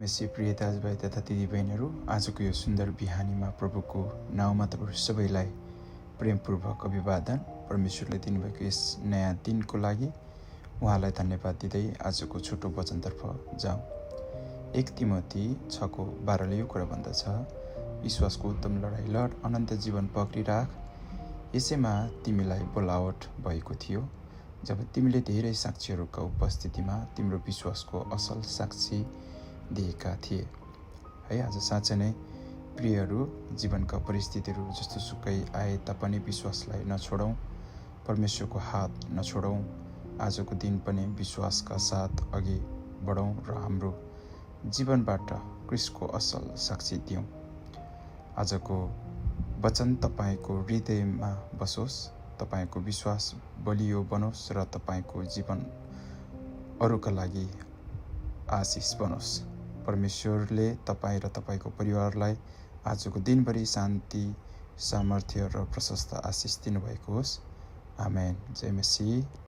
Messi प्रिय दाजुभाइ तथा दिदीबहिनीहरू, आजको यो सुन्दर बिहानीमा प्रभुको नाउँमा तपाईहरु सबैलाई प्रेमपूर्वक अभिवादन। परमेश्वरले दिनुभएको यस नयाँ दिनको लागि उहाँलाई धन्यवाद दिँदै आजको छोटो वचनतर्फ जाउँ। 1 तिमोथी 6:12ले यो कुरा भन्दछ, विश्वासको उत्तम लडाई लड, अनन्त जीवन पक्रिराख। यसैमा तिमीलाई बोलावट भएको थियो जब तिमीले धेरै साक्षीहरूका उपस्थितिमा तिम्रो विश्वासको असल साक्षी दिएका थिए। है, आज साँच्चै नै प्रियहरू, जीवनका परिस्थितिहरू जस्तो सुकै आए तापनि विश्वासलाई नछोडौँ, परमेश्वरको हात नछोडौँ। आजको दिन पनि विश्वासका साथ अघि बढौँ र हाम्रो जीवनबाट क्रिस्टको असल साक्षी दिउँ। आजको वचन तपाईको हृदयमा बसोस्, तपाईको विश्वास बलियो बनोस् र तपाईको जीवन अरूका लागि आशिष बनोस्। परमेश्वरले तपाईँ र तपाईको परिवारलाई आजको दिनभरि शान्ति, सामर्थ्य र प्रशस्त आशिष दिनुभएको होस्। आमेन। जय मसीह।